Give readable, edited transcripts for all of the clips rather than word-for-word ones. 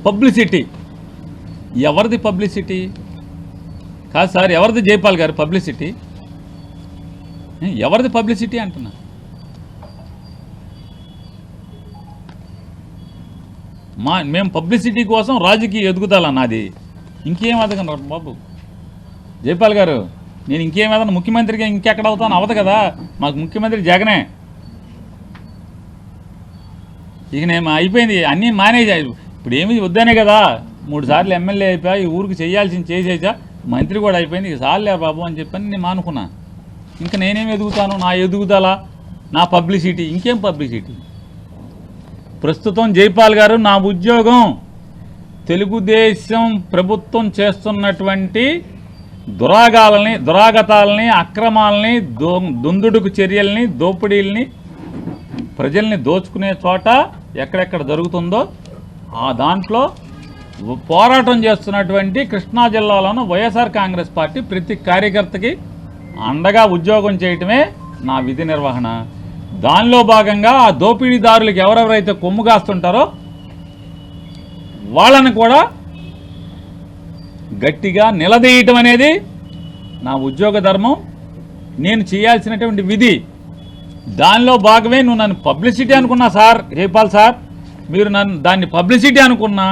Publicity. ఎవరిది publicity? కాదు sir, ఎవరిది జైపాల్ గారు పబ్లిసిటీ? ఎవరిది పబ్లిసిటీ అంటున్నా? మేము పబ్లిసిటీ కోసం రాజకీయ ఎదుగుదల నాది. ఇంకేం ఎదగను బాబు జైపాల్ గారు. నేను ఇంకేం ఎదగను. ముఖ్యమంత్రిగా ఇంకెక్కడ అవుతాను? అవదు కదా. మాకు ముఖ్యమంత్రి జగనే. ఇక నేను అయిపోయింది, అన్నీ మానేజా. ఇప్పుడు ఏమి వద్దనే కదా, 3 సార్లు ఎమ్మెల్యే అయిపోయా, ఈ ఊరికి చేయాల్సింది చేసేసా, మంత్రి కూడా అయిపోయింది, ఇక చాలులే బాబు అని చెప్పని నేను మానుకున్నా. ఇంకా నేనేం ఎదుగుతాను? నా ఎదుగుదల, నా పబ్లిసిటీ. ఇంకేం పబ్లిసిటీ? ప్రస్తుతం జైపాల్ గారు, నా ఉద్యోగం తెలుగుదేశం ప్రభుత్వం చేస్తున్నటువంటి దురాగతాలని, అక్రమాలని, దుందుడుకు చర్యల్ని, దోపిడీల్ని, ప్రజల్ని దోచుకునే చోట ఎక్కడెక్కడ జరుగుతుందో ఆ దాంట్లో పోరాటం చేస్తున్నటువంటి కృష్ణా జిల్లాలోని వైఎస్ఆర్ కాంగ్రెస్ పార్టీ ప్రతి కార్యకర్తకి అండగా ఉద్యోగం చేయటమే నా విధి నిర్వహణ. దానిలో భాగంగా ఆ దోపిడీదారులకు ఎవరెవరైతే కొమ్ము కాస్తుంటారో వాళ్ళని కూడా గట్టిగా నిలదీయటం అనేది నా ఉద్యోగ ధర్మం, నేను చేయాల్సినటువంటి విధి. దానిలో భాగమే నువ్వు నన్ను పబ్లిసిటీ అనుకున్నా సార్, జైపాల్ సార్, మీరు నన్ను దాన్ని పబ్లిసిటీ అనుకున్నా,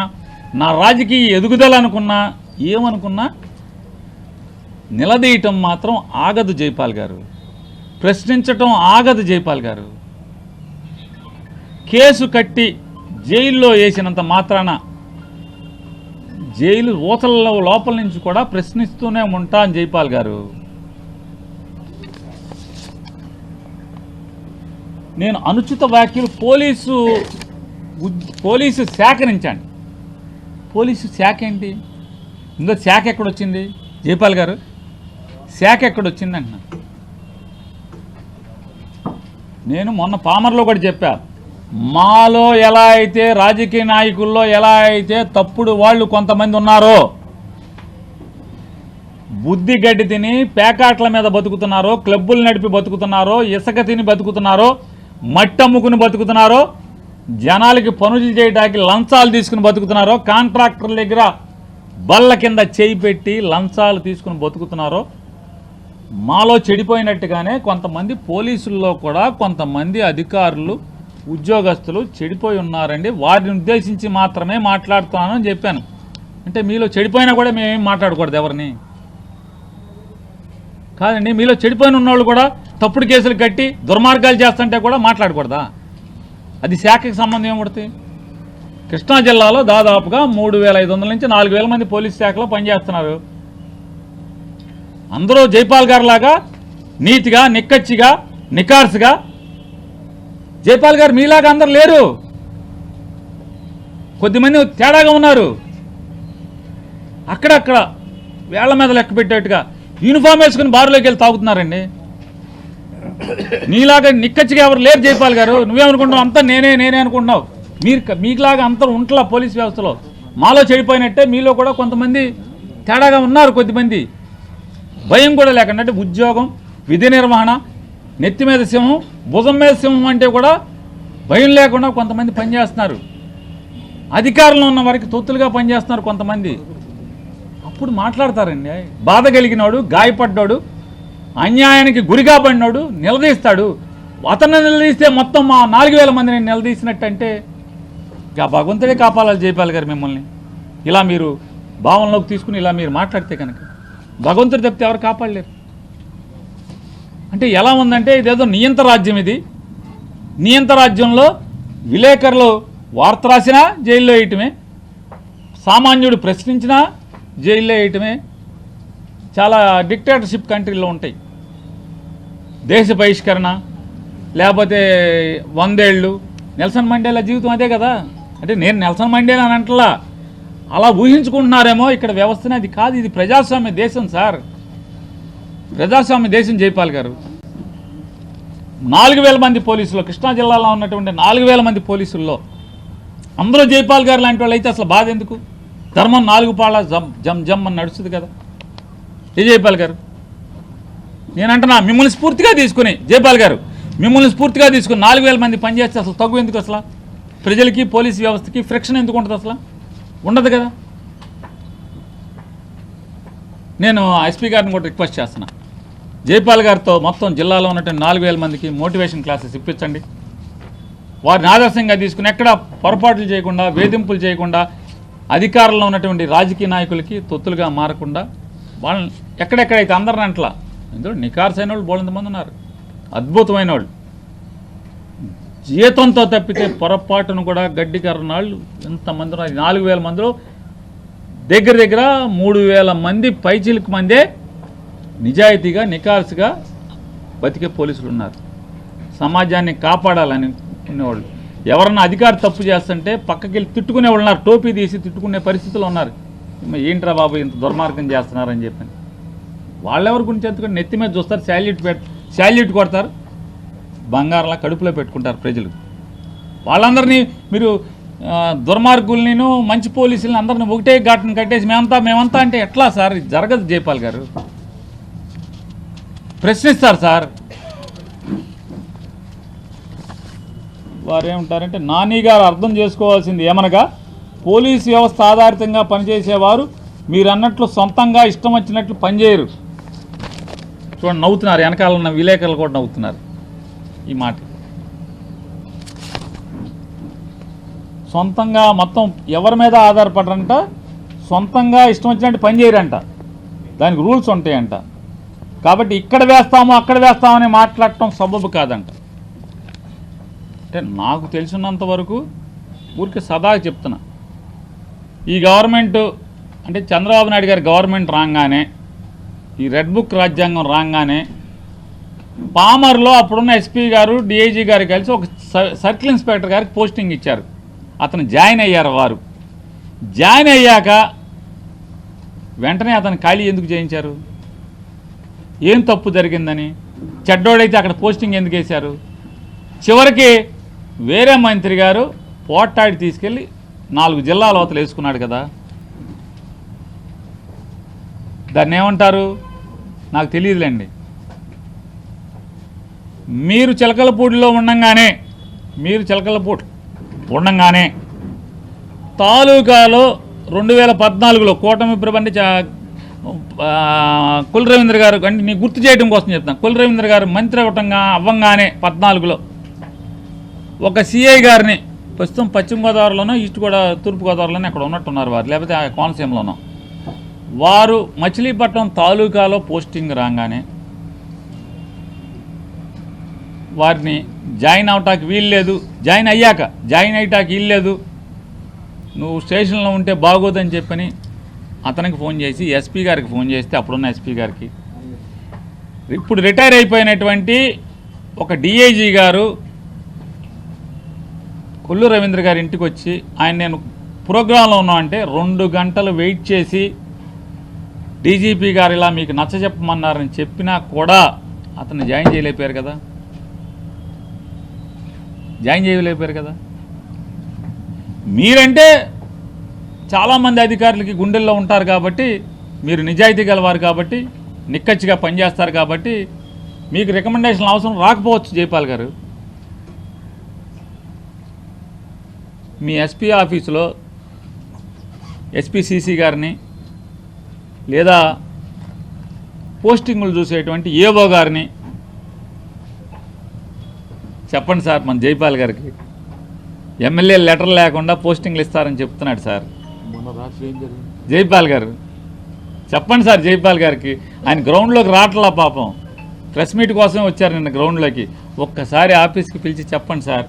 నా రాజకీయ ఎదుగుదల అనుకున్నా, ఏమనుకున్నా నిలదీయటం మాత్రం ఆగదు జైపాల్ గారు. ప్రశ్నించటం ఆగదు జైపాల్ గారు. కేసు కట్టి జైల్లో వేసినంత మాత్రాన జైలు ఊతలలో లోపల నుంచి కూడా ప్రశ్నిస్తూనే ఉంటాను జైపాల్ గారు. నేను అనుచిత వ్యాఖ్యలు పోలీసు శాఖ నుంచండి. పోలీసు శాఖ ఏంటి? ఇందులో శాఖ ఎక్కడొచ్చింది జైపాల్ గారు? శాఖ ఎక్కడొచ్చింది అంటున్నా. నేను మొన్న పామర్లో కూడా చెప్పా, మాలో ఎలా అయితే రాజకీయ నాయకుల్లో ఎలా అయితే తప్పుడు వాళ్ళు కొంతమంది ఉన్నారో, బుద్ధి గడ్డి తిని పేకాట్ల మీద బతుకుతున్నారో, క్లబ్బులు నడిపి బతుకుతున్నారో, ఇసుక తిని బతుకుతున్నారో, మట్టమ్ముకుని బతుకుతున్నారో, జనాలకి పనులు చేయడానికి లంచాలు తీసుకుని బతుకుతున్నారో, కాంట్రాక్టర్ల దగ్గర బల్ల కింద చేయి పెట్టి లంచాలు తీసుకుని బతుకుతున్నారో, మాలో చెడిపోయినట్టుగానే కొంతమంది పోలీసుల్లో కూడా కొంతమంది అధికారులు, ఉద్యోగస్తులు చెడిపోయి ఉన్నారండి. వారిని ఉద్దేశించి మాత్రమే మాట్లాడుతున్నానని చెప్పాను. అంటే మీలో చెడిపోయినా కూడా మేమేం మాట్లాడకూడదు ఎవరిని? కాదండి, మీలో చెడిపోయిన ఉన్నవాళ్ళు కూడా తప్పుడు కేసులు కట్టి దుర్మార్గాలు చేస్తుంటే కూడా మాట్లాడకూడదా? అది శాఖకి సంబంధం ఏమవుతుంది? కృష్ణా జిల్లాలో దాదాపుగా 3500 నుంచి 4000 మంది పోలీస్ శాఖలో పనిచేస్తున్నారు. అందరూ జైపాల్ గారు లాగా నీతిగా, నిక్కచ్చిగా, నికార్సుగా. జైపాల్ గారు మీలాగా అందరు లేరు, కొద్దిమంది తేడాగా ఉన్నారు. అక్కడక్కడ వేళ్ల మీద లెక్క పెట్టేట్టుగా యూనిఫామ్ వేసుకుని బారులోకి వెళ్ళి తాగుతున్నారండి. నీలాగా నిక్కచ్చిగా ఎవరు లేరు జైపాల్ గారు. నువ్వేమనుకుంటున్నావు? అంతా నేనే అనుకుంటున్నావు. మీకులాగా అంతా ఉంటలా పోలీస్ వ్యవస్థలో. మాలో చెడిపోయినట్టే మీలో కూడా కొంతమంది తేడాగా ఉన్నారు. కొద్దిమంది భయం కూడా లేకుండా, అంటే ఉద్యోగం, విధి నిర్వహణ, నెత్తి మీద సింహం, భుజం మీద సింహం అంటే కూడా భయం లేకుండా కొంతమంది పనిచేస్తున్నారు. అధికారంలో ఉన్న వారికి తొత్తులుగా పనిచేస్తున్నారు కొంతమంది. అప్పుడు మాట్లాడతారండి. బాధ కలిగినోడు, గాయపడ్డాడు, అన్యాయానికి గురిగా పడినోడు నిలదీస్తాడు. అతన్ని నిలదీస్తే మొత్తం మా 4000 మందిని నిలదీసినట్టు. అంటే ఇక భగవంతుడే కాపాడాలి జైపాల్ గారు మిమ్మల్ని. ఇలా మీరు భావనలోకి తీసుకుని ఇలా మీరు మాట్లాడితే కనుక భగవంతుడు తప్పితే ఎవరు కాపాడలేరు. అంటే ఎలా ఉందంటే ఇదేదో నియంత రాజ్యం. ఇది నియంత రాజ్యంలో విలేకరులు వార్త రాసినా జైల్లో వేయటమే, సామాన్యుడు ప్రశ్నించినా జైల్లో వేయటమే. చాలా డిక్టేటర్షిప్ కంట్రీలో ఉంటాయి. దేశ బహిష్కరణ, లేకపోతే 100 ఏళ్ళు. నెల్సన్ మండేలా జీవితం అదే కదా. అంటే నేను నెల్సన్ మండేలా అని అంటలా, అలా ఊహించుకుంటున్నారేమో. ఇక్కడ వ్యవస్థనే అది కాదు. ఇది ప్రజాస్వామ్య దేశం సార్, ప్రజాస్వామ్య దేశం జైపాల్ గారు. 4000 మంది పోలీసులు, కృష్ణా జిల్లాలో ఉన్నటువంటి 4000 మంది పోలీసుల్లో అందరూ జైపాల్ గారు లాంటి వాళ్ళు అయితే అసలు బాధ ఎందుకు? ధర్మం 4 పాళ్ళ జమ్ అని నడుస్తుంది కదా ఏ జైపాల్ గారు. నేనంటున్నా మిమ్మల్ని స్ఫూర్తిగా తీసుకుని, జైపాల్ గారు మిమ్మల్ని స్ఫూర్తిగా తీసుకుని 4000 మంది పనిచేస్తే అసలు తగ్గు ఎందుకు? అసలు ప్రజలకి పోలీస్ వ్యవస్థకి ఫ్రిక్షన్ ఎందుకు ఉంటుంది? అసలు ఉండదు కదా. నేను ఎస్పీ గారిని కూడా రిక్వెస్ట్ చేస్తున్నా, జైపాల్ గారితో మొత్తం జిల్లాలో ఉన్నటువంటి 4000 మందికి మోటివేషన్ క్లాసెస్ ఇప్పించండి. వారిని ఆదర్శంగా తీసుకుని ఎక్కడ పొరపాట్లు చేయకుండా, వేధింపులు చేయకుండా, అధికారంలో ఉన్నటువంటి రాజకీయ నాయకులకి తొత్తులుగా మారకుండా వాళ్ళని ఎక్కడెక్కడైతే అందరిని అంట్లా, ఇందులో నికార్సైన వాళ్ళు బోలంతమంది ఉన్నారు, అద్భుతమైన వాళ్ళు. జీతంతో తప్పితే పొరపాటును కూడా గడ్డి కర్రనాళ్ళు ఎంతమంది ఉన్నారు. 4000 మందిలో దగ్గర 3000 మంది పైచిలకు మందే నిజాయితీగా నికార్సుగా బతికే పోలీసులు ఉన్నారు. సమాజాన్ని కాపాడాలని ఉండేవాళ్ళు. ఎవరన్నా అధికారి తప్పు చేస్తుంటే పక్కకి వెళ్ళి తిట్టుకునే వాళ్ళు ఉన్నారు, టోపీ తీసి తిట్టుకునే పరిస్థితులు ఉన్నారు. ఏంట్రా బాబు ఇంత దుర్మార్గం చేస్తున్నారని చెప్పని వాళ్ళెవరి గురించి ఎందుకంటే నెత్తి మీద చూస్తారు, శాల్యూట్ కొడతారు, బంగారంలా కడుపులో పెట్టుకుంటారు ప్రజలు. వాళ్ళందరినీ మీరు దుర్మార్గుల్ని మంచి పోలీసులని అందరినీ ఒకటే ఘాటును కట్టేసి మేమంతా అంటే ఎట్లా సార్? ఇది జరగదు. జైపాల్ గారు ప్రశ్నిస్తారు సార్. వారు ఏమంటారంటే, నాని గారు అర్థం చేసుకోవాల్సింది ఏమనగా పోలీసు వ్యవస్థ ఆధారితంగా పనిచేసేవారు మీరు అన్నట్లు సొంతంగా ఇష్టం వచ్చినట్లు పనిచేయరు. చూడండి నవ్వుతున్నారు, వెనకాల ఉన్న విలేకరులు కూడా నవ్వుతున్నారు ఈ మాట. సొంతంగా మొత్తం ఎవరి మీద ఆధారపడరంట, సొంతంగా ఇష్టం వచ్చినట్టు పని చేయరంట, దానికి రూల్స్ ఉంటాయంట. కాబట్టి ఇక్కడ వేస్తాము అక్కడ వేస్తామని మాట్లాడటం సబబు కాదంట. అంటే నాకు తెలిసినంత వరకు ఊరికి సదా చెప్తున్నా, ఈ గవర్నమెంట్ అంటే చంద్రబాబు నాయుడు గారి గవర్నమెంట్ రాగానే, ఈ రెడ్ బుక్ రాజ్యాంగం రాగానే పామర్లో అప్పుడున్న ఎస్పీ గారు డిఐజీ గారు కలిసి ఒక సర్కిల్ ఇన్స్పెక్టర్ గారికి పోస్టింగ్ ఇచ్చారు. అతను జాయిన్ అయ్యారు. వారు జాయిన్ అయ్యాక వెంటనే అతను ఖాళీ ఎందుకు చేయించారు? ఏం తప్పు జరిగిందని? చెడ్డోడైతే అక్కడ పోస్టింగ్ ఎందుకు వేశారు? చివరికి వేరే మంత్రి గారు పోట్టాడి తీసుకెళ్ళి 4 జిల్లాల అవతల వేసుకున్నాడు కదా, దాన్ని ఏమంటారు నాకు తెలియదులేండి. మీరు చిలకలపూడిలో ఉండంగానే తాలూకాలో 2014లో కూటమి ప్రభుత్వం కుల రవీంద్ర గారు, అంటే నీ గుర్తు చేయడం కోసం చెప్తాను, కుల రవీంద్ర గారు మంత్రి అవ్వంగానే 14లో ఒక సిఐ గారిని, ప్రస్తుతం పశ్చిమ గోదావరిలోనో తూర్పు గోదావరిలోనో అక్కడ ఉన్నట్టున్నారు వారు, లేకపోతే ఆ కోనసీమలోనో, వారు మచిలీపట్నం తాలూకాలో పోస్టింగ్ రాగానే వారిని జాయిన్ అవటానికి వీల్లేదు, జాయిన్ అయ్యాటానికి వీల్లేదు, నువ్వు స్టేషన్లో ఉంటే బాగోదని చెప్పని అతనికి ఫోన్ చేసి ఎస్పీ గారికి ఫోన్ చేస్తే, అప్పుడున్న ఎస్పీ గారికి, ఇప్పుడు రిటైర్ అయిపోయినటువంటి ఒక డిఐజీ గారు కొల్లు రవీంద్ర గారి ఇంటికి వచ్చి, ఆయన నేను ప్రోగ్రాంలో ఉన్నామంటే 2 గంటలు వెయిట్ చేసి డీజీపీ గారు ఇలా మీకు నచ్చ చెప్పమన్నారని చెప్పినా కూడా అతన్ని జాయిన్ చేయలేకపోయారు కదా. మీరంటే చాలామంది అధికారులకి గుండెల్లో ఉంటారు కాబట్టి, మీరు నిజాయితీ గలవారు కాబట్టి, నిక్కచ్చిగా పనిచేస్తారు కాబట్టి మీకు రికమెండేషన్ అవసరం రాకపోవచ్చు. జైపాల్ గారు మీ ఎస్పీ ఆఫీసులో ఎస్పీసీసీ గారిని లేదా పోస్టింగులు చూసేటువంటి ఏవో గారిని చెప్పండి సార్, మన జైపాల్ గారికి ఎమ్మెల్యే లెటర్ లేకుండా పోస్టింగ్లు ఇస్తారని చెప్తున్నాడు సార్ జైపాల్ గారు. చెప్పండి సార్ జైపాల్ గారికి, ఆయన గ్రౌండ్లోకి రావట్లా పాపం, ప్రెస్ మీట్ కోసమే వచ్చారు నిన్న గ్రౌండ్లోకి. ఒక్కసారి ఆఫీస్కి పిలిచి చెప్పండి సార్,